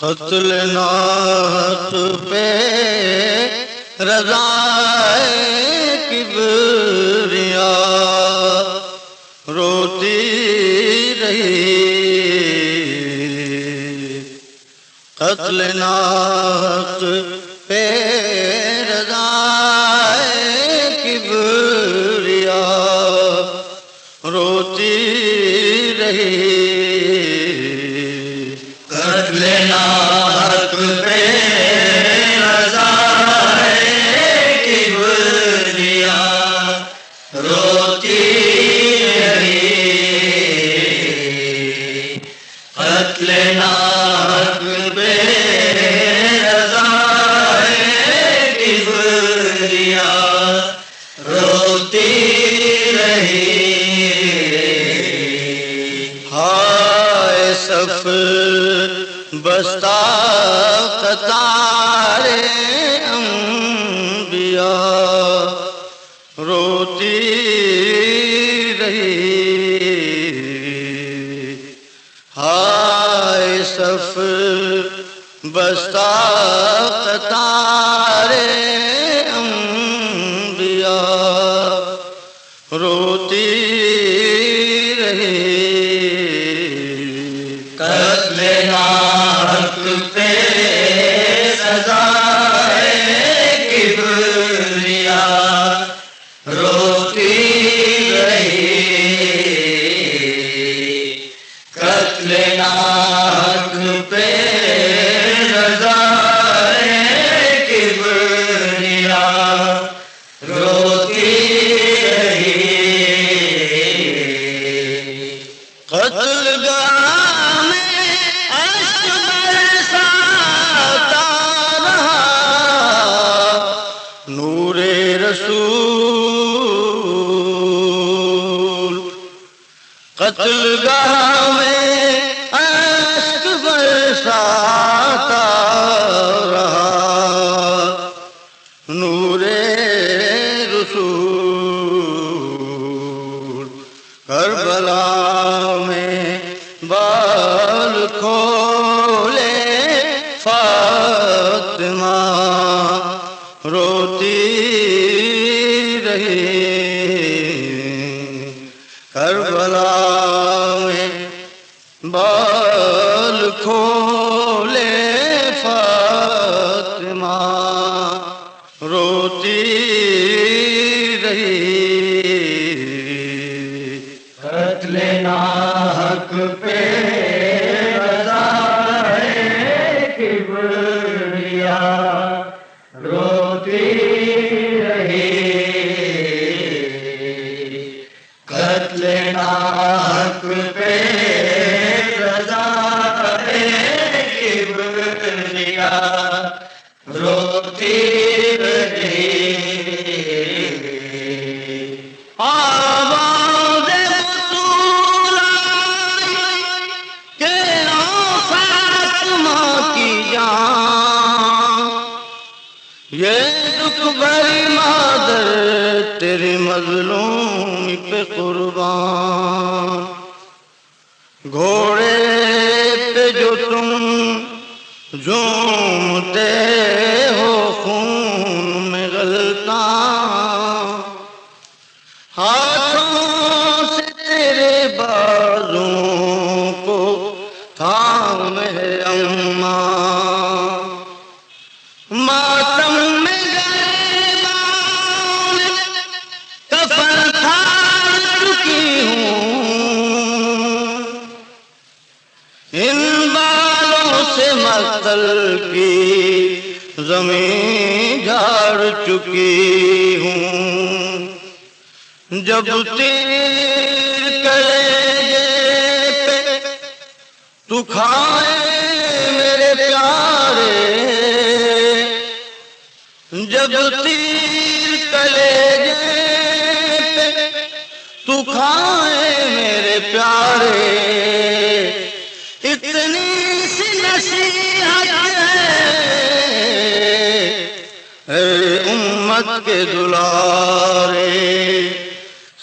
قتل ناک پہ رضائے کبریا روتی رہی، قتل ناک پہ رضائے کبریا روتی رہی، قتل ناک پہ رضائے کبریا روتی رہی، قتل ناک پہ رضائے کبریا روتی رہی، ہائے صف بستہ قطار انبیاء روتی رہی، ہائے صف بستہ قطار انبیاء روتی رہی، قتل ناک پہ رضائے کبریا روتی رہی، قتل ناک پہ رضائے کبریا روتی رہی، قتل گاہ میں اشک برساتا رہا نور رسول، قتل گاہ میں اشک برساتا رہا نور رسول، کربلا میں بال کھولے فاطمہ روتی رہی، کربلا میں بال کھولے فاطمہ روتی رہی، قتل ناک پہ رضائے کبریا روتی رہی، قتل ناک پہ رضائے کبریا روتی رہی، آواز بطول آئی کہ او فاطمہ کی جان، یہ دکھ بھری مادر تیری مظلومی پہ قربان، گھوڑے پہ جو تم جھومتے ہو خون میں غلطاں، ہاتھوں سے تیرے بازوں کو تھامے اماں، ماتم میں گریبان کفن تھام چکی ہوں، ان بالوں سے مقتل کی زمین جھاڑ چکی ہوں، جب تیر کلیجے پہ تو کھائے میرے پیارے، جب تیر کلیجے پہ تو کھائے میرے پیارے، اتنی سی نصیحت ہے امت کے دلارے،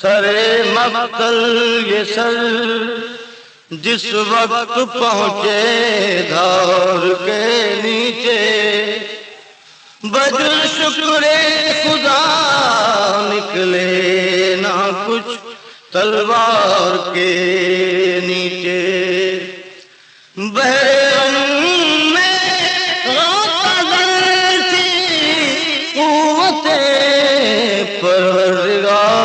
سر مقتل یہ سر جس وقت پہنچے دھار کے نیچے بجر شکر خدا نکلے نہ کچھ تلوار کے نیچے بحر میں غوطہ تھی قوت پروردگار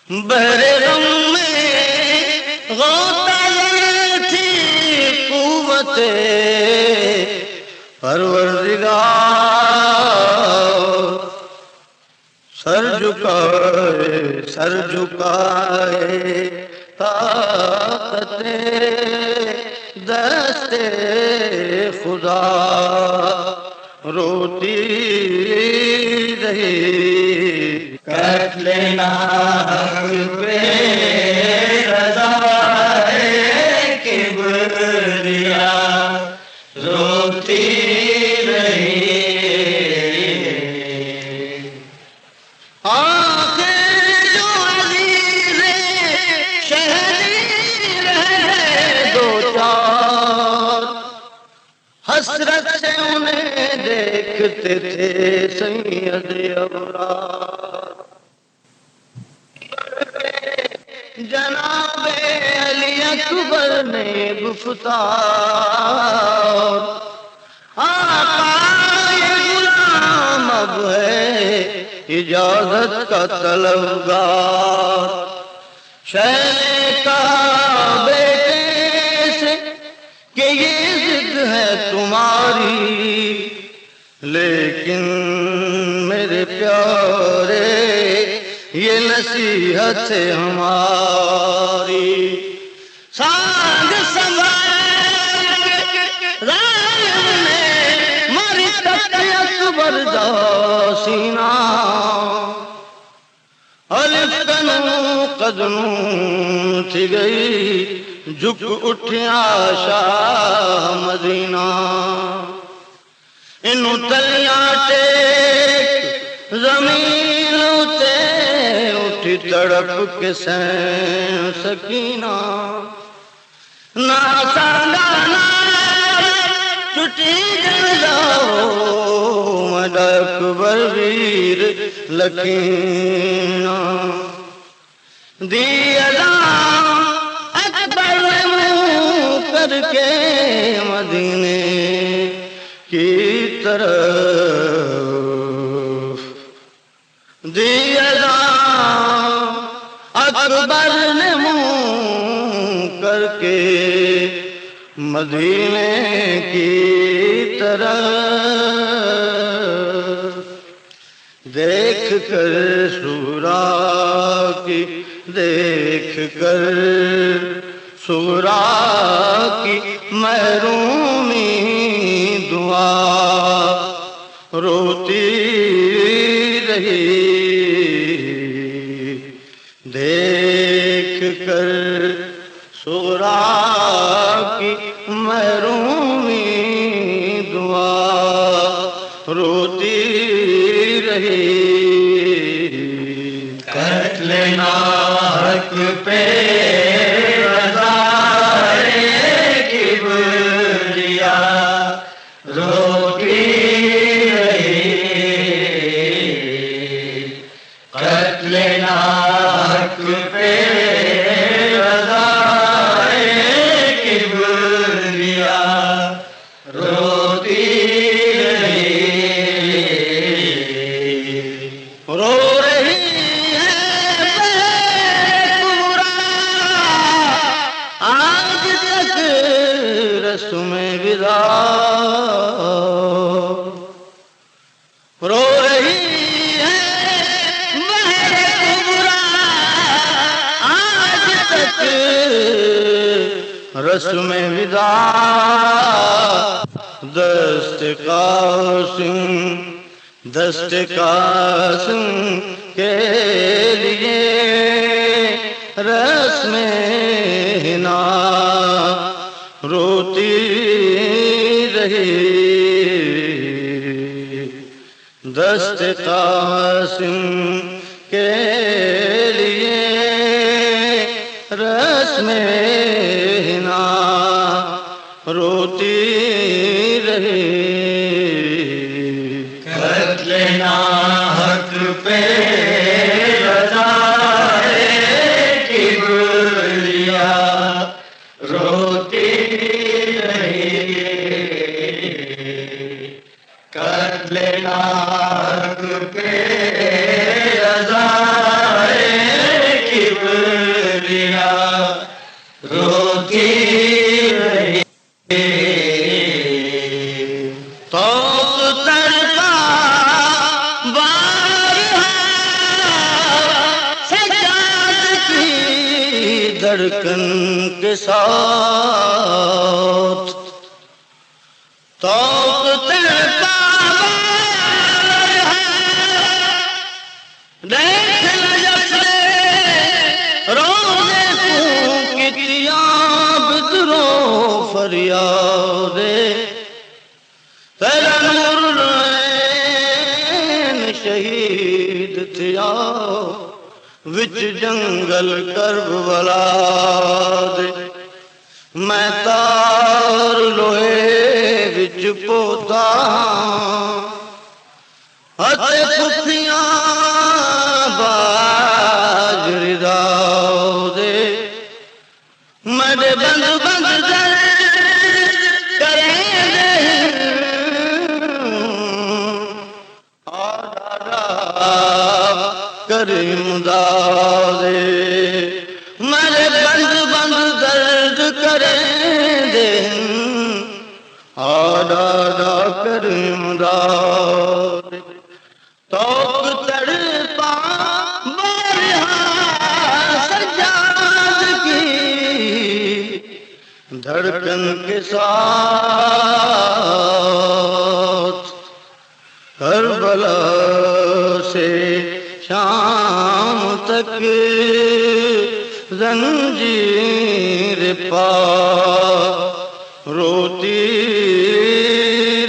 بحر غم میں غوطہ تھی قوت پروردگار سر جھکائے طاقت دست خدا روتی رہی کٹ لینا پہ رضا کبریا روتی رہی حسرت سے انہیں دیکھتے تھے سید ابرار جناب علی اکبر نے گفتار آقا یہ غلام اب ہے اجازت کا طلبگار شہر کا بیٹے سے کہ یہ ضد ہے تمہاری لیکن میرے پیارے یہ نصیحت ہے ہماری سانگ سنبھال رائم نے ماری تک اکبر دا سینہ الف کنوں قدموں تھی گئی جھک اٹھیا شاہ مدینہ انہوں تلیاں ٹیک زمین اتے اٹھی تڑپ کے سین سکینہ نہ سانگا نہ چٹی جل جاؤ مڈا اکبر ویر لکینہ دی ادام اکبر منہ کر کے مدینے کی طرف دی ادام اکبر نے منہ کر کے مدینے کی طرف دیکھ کر سورا کی دیکھ کر سورا کی محرومی دعا روتی رہی دیکھ کر سورا کی محرومی دعا روتی رہی کٹ لینا حق پہ رضا کبریا روتی رہی کٹ لینا حق پہ رضا کبریا روتی رہی رو رہی ہے آج تک رسم وداع رو رہی ہے بہر کبرا آج تک رسم وداع دست قاسم کے لیے رسم ہنا روتی رہی دست قاسم کے لیے رسم ہنا روتی رہی قتل ناحق پہ رضائے کبریا روتی رہی قتل ناحق پہ رضائے کبریا روتی رہی توق تڑپا بارہا سجاد کی دھڑکن کے ساتھ توق تڑپا بارہا دیکھ جب سے رونے پھونکتی بدرو فریادے تیرا نور العین شہید تھیا وچ جنگل کربلا دے میں تار لوہے وچ پوتا اتے پتھیاں باجری دا دے میرے بند بند در کریں دے کریم دادے میرے بند بند درد کریں دے آدادا کریم دادے توق تڑپا بارہا سجاد کی دھڑکن کے ساتھ کربلا سے شام تک زنجیر پا روتی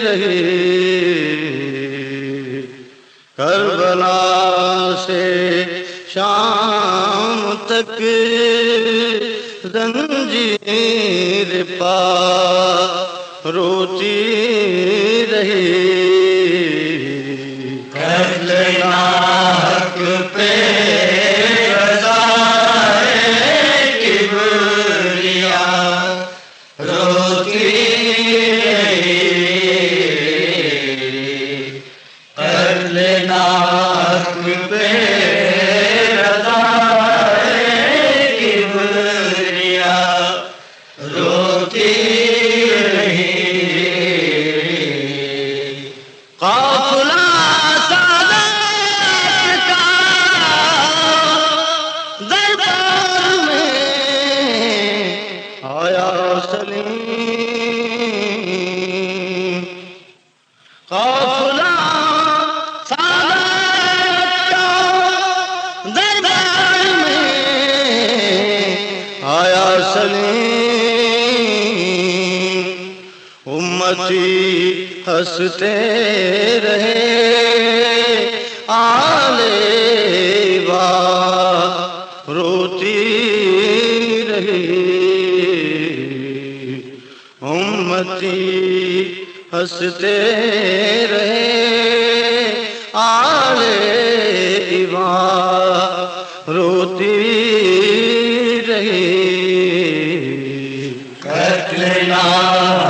رہی کربلا سے شام تک زنجیر پا روتی رہی قتل ناحق پہ رضائے کبریا روتی رہی قتل ناحق پہ رضائے کبریا روتی رہی قافلہ سادات کا دربار میں آیا سلیم قافلہ سادات کا دربار میں آیا سلیم امتی ہنستے رہے آلے با روتی رہی امتی ہنستے رہے آلے با روتی رہی قتل ناحق